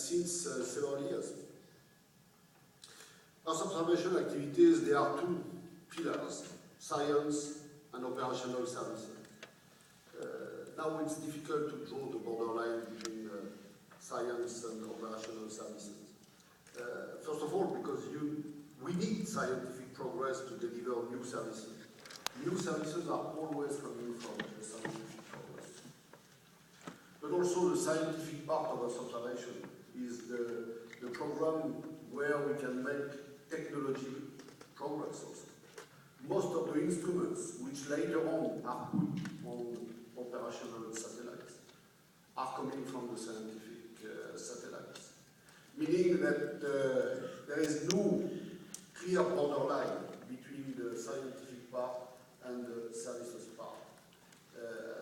since several years. Earth observation activities, there are two pillars, science and operational services. Now it's difficult to draw the borderline between science and operational services. First of all, because we need scientific progress to deliver new services. New services are always coming from the scientific progress. But also the scientific part of Earth observation is the program where we can make technology progress also. Most of the instruments which later on are put on operational satellites are coming from the scientific satellites. Meaning that there is no clear borderline between the scientific part and the services part.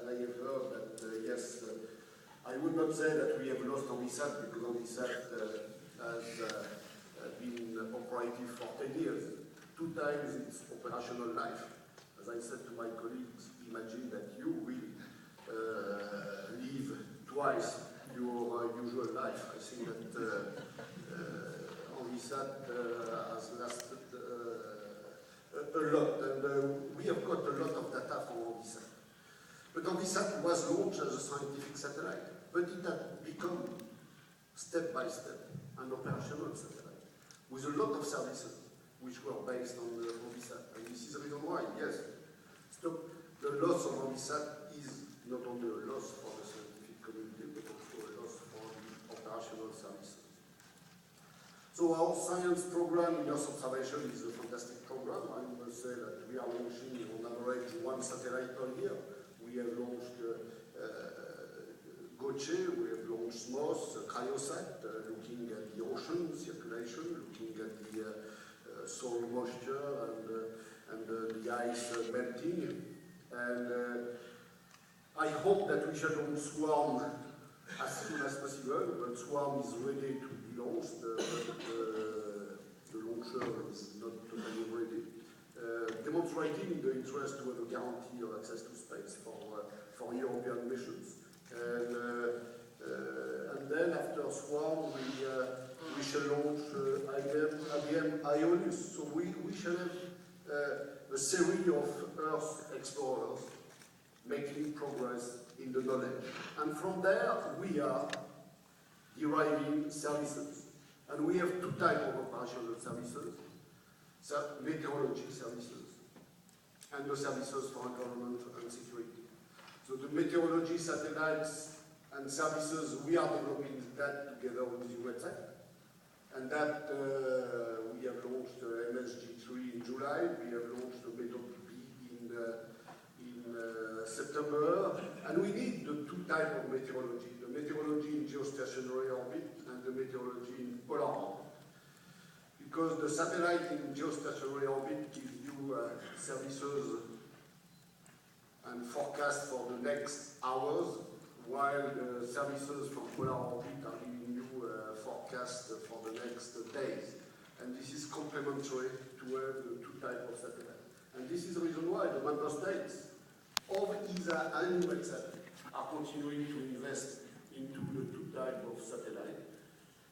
And I have heard that, yes, I would not say that we have lost Envisat because Envisat has been operative for 10 years. 2 times its operational life. As I said to my colleagues, imagine that you will live twice your usual life. I think that Envisat has lasted a lot, and we have got a lot of data from Envisat. But Envisat was launched as a scientific satellite, but it had become, step by step, an operational satellite, with a lot of services which were based on Envisat. And this is the reason why, yes, the loss of Envisat is not only a loss for the scientific community, but also a loss for the operational services. So our science program in Earth observation is a fantastic program. I must say that we are launching on average 1 satellite per year. We have launched GOCHE, we have launched MOS, Cryosat, looking at the ocean circulation, looking at the soil moisture and the ice melting. And I hope that we shall launch SWARM as soon as possible, but SWARM is ready to be launched, but the launcher is not totally ready, demonstrating the interest to have a guarantee of access to space for European missions. And then after SWARM, we shall launch IBM Ionius. So we shall have a series of Earth explorers making progress in the knowledge. And from there, we are deriving services. And we have 2 types of operational services, meteorology services, and the services for environment and security. So the meteorology satellites and services, we are developing that together with USAC. And that we have launched MSG3 in July, we have launched the Method B in September, and we need the 2 types of meteorology, the meteorology in geostationary orbit and the meteorology in polar orbit. Because the satellite in geostationary orbit gives you services and forecast for the next hours, while the services from polar orbit are giving you forecast for the next days. And this is complementary to have the 2 types of satellites. And this is the reason why the member states of ESA and USAC are continuing to invest into the 2 types of satellites.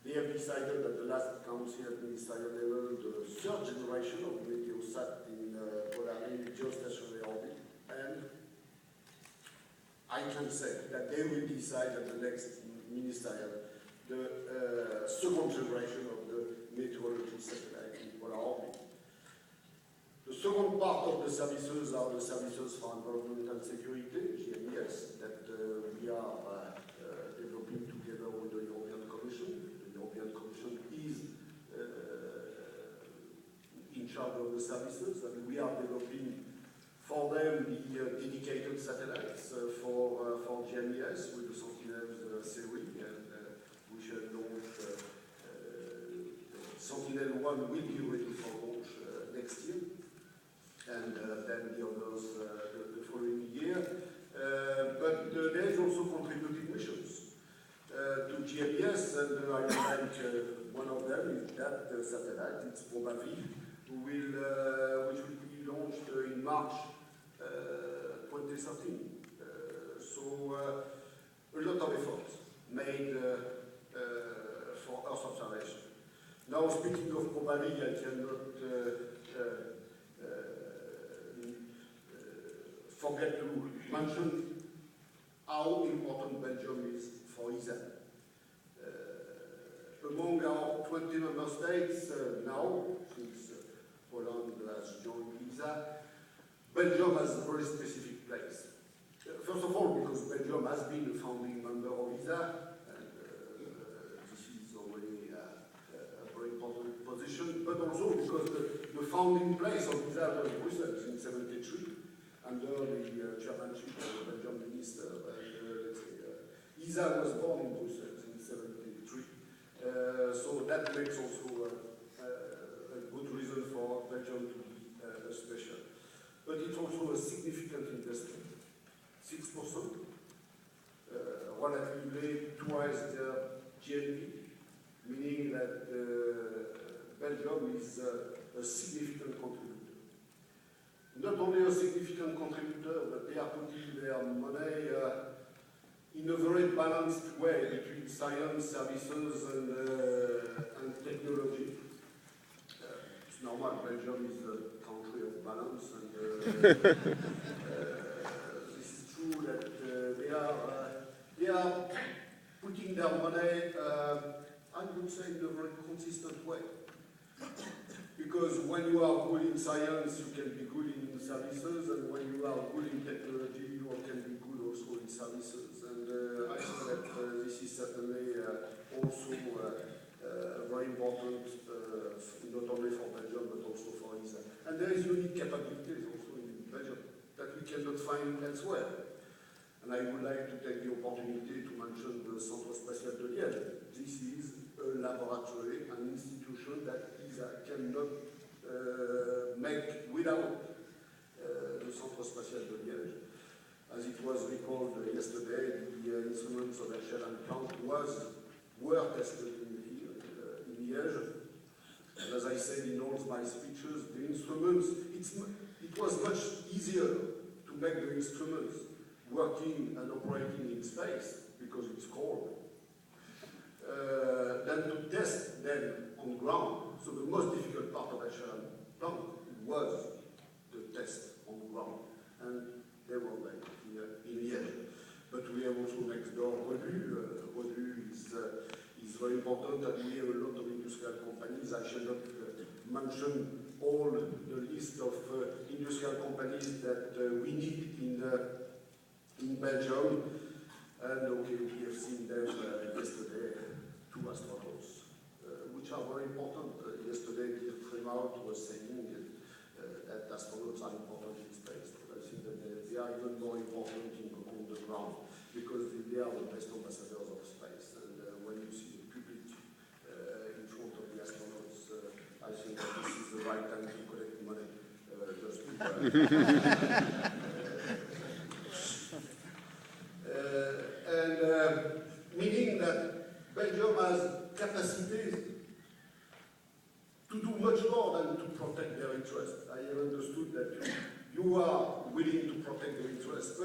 They have decided at the last council ministerial level the 3rd generation of Meteosat in geostationary orbit. And I can say that they will decide at the next ministerial the 2nd generation of the meteorology satellite in polar orbit. The second part of the services are the services for environmental security, GMES, that we are developing together with the European Commission. The European Commission is in charge of the services, and we are developing for them the dedicated satellites for GMES with the Sentinel series, and we shall launch Sentinel-1 will be ready for launch next year, and then the others the following year. But there is also contributed missions to GMES, and I would like one of them is that satellite, it's PROBAVI, which will be launched in March 2013. So a lot of efforts made for Earth observation. Now, speaking of Kobani, I cannot forget to mention how important Belgium is for ESA. Among our 20 member states now, since Poland has joined ESA, Belgium has a very specific place. First of all, because Belgium has been a founding member of ESA, and this is already a very important position, but also because the founding place of ESA was Brussels in 1973, under the chairmanship of the Belgian minister. And ESA was born in Brussels in 1973. So that makes also a good reason for Belgium to be special. But it's also a significant investment. 6%, relatively twice their GNP, meaning that Belgium is a significant contributor. Not only a significant contributor, but they are putting their money in a very balanced way between science, services, and technology. It's normal, Belgium is a country of balance, and that they are putting their money, I would say, in a very consistent way. Because when you are good in science, you can be good in services, and when you are good in technology, you can be good also in services. And I think that this is certainly also very important, not only for Belgium, but also for ESA. And there is unique capabilities also in Belgium that we cannot find elsewhere. And I would like to take the opportunity to mention the Centre Spatial de Liège. This is a laboratory, an institution that ESA cannot make without the Centre Spatial de Liège. As it was recalled yesterday, the instruments of Herschel and Planck were tested in Liège. And as I said in all my speeches, the instruments, it was much easier to make the instruments working and operating in space, because it's cold, than to test them on ground. So the most difficult part of Herschel and Planck was the test on ground. And they were made here in Liège. But we have also next door Rebu. Rebu is very important, and we have a lot of industrial companies. I shall not mention all the list of industrial companies that we need in Belgium. And okay, we have seen them yesterday, 2 astronauts, which are very important. Yesterday, Dirk Freemaut was saying that astronauts are important in space. But I think that they are even more important on the ground, because they are the best ambassadors of space. And when you see the public in front of the astronauts, I think that this is the right time to collect money. Meaning that Belgium has capacities to do much more than to protect their interests. I have understood that you are willing to protect their interests,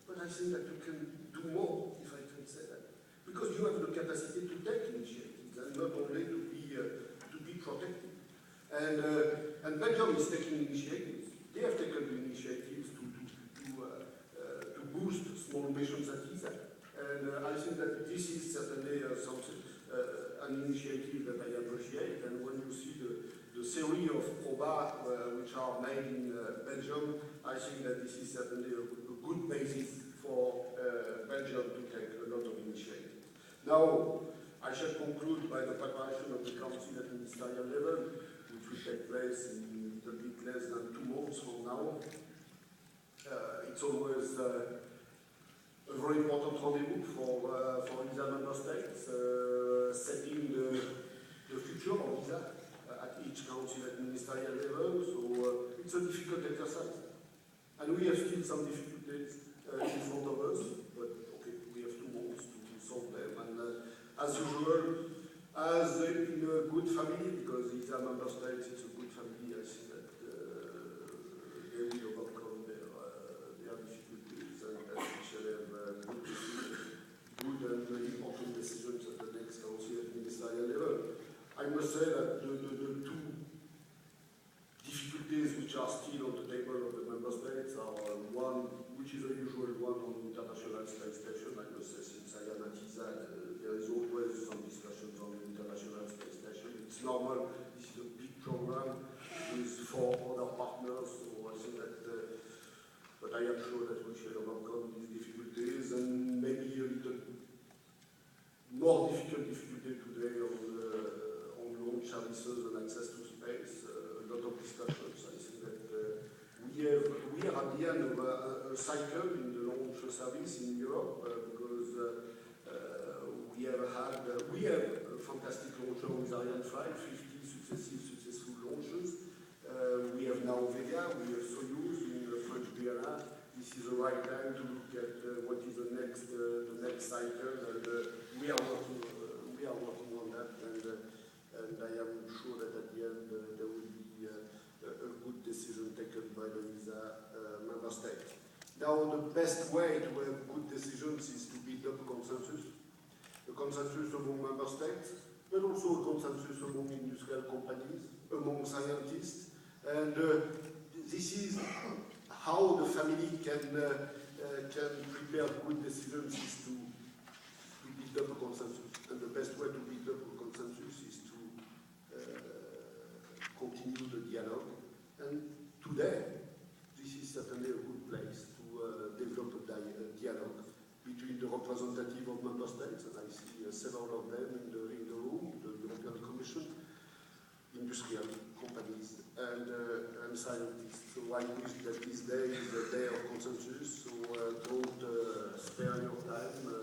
but I think that you can do more, if I can say that, because you have the capacity to take initiatives and not only to be protected. And Belgium is taking initiatives. They have taken initiatives to boost small missions at ESA. And I think that this is certainly an initiative that I appreciate. And when you see the series of PROBA which are made in Belgium, I think that this is certainly a good basis for Belgium to take a lot of initiatives. Now, I shall conclude by the preparation of the Council at ministerial level, which will take place in a bit less than 2 months from now. It's always a very important rendezvous for ESA member states, setting the future of ESA at each council at ministerial level. So it's a difficult exercise. And we have still some difficulties in front of us, but okay, we have 2 months to solve them. And as usual, as in a good family, because ESA member states, it's a good family, I think that they will overcome their difficulties, and that we shall have good and important decisions at the next council at ministerial which is a usual one on the International Space Station. I must say, since I am at ESA, there is always some discussions on the International Space Station. It's normal. This is a big program with 4 other partners, so I think that, but I am sure that we shall overcome these difficulties, and maybe a little more difficulty today on launch services and access to space. A lot of discussions. I think that we are at the end of a cycle in the launch service in Europe because we have a fantastic launcher with Ariane 5, 50 successful launches. We have now Vega, we have Soyuz in the French Guiana. This is the right time to look at what is the next cycle, and we are working on that, and I am sure that at the end there will be a good decision taken by the ESA member states. Now, the best way to have good decisions is to build up a consensus among member states, but also a consensus among industrial companies, among scientists, and this is how the family can prepare good decisions is to build up a consensus. And the best way to build up a consensus is to continue the dialogue. And today, this is certainly a good place to develop a dialogue between the representative of member states, and I see several of them in the room, the European Commission, industrial companies, and scientists. So I wish that this day is a day of consensus, so don't spare your time.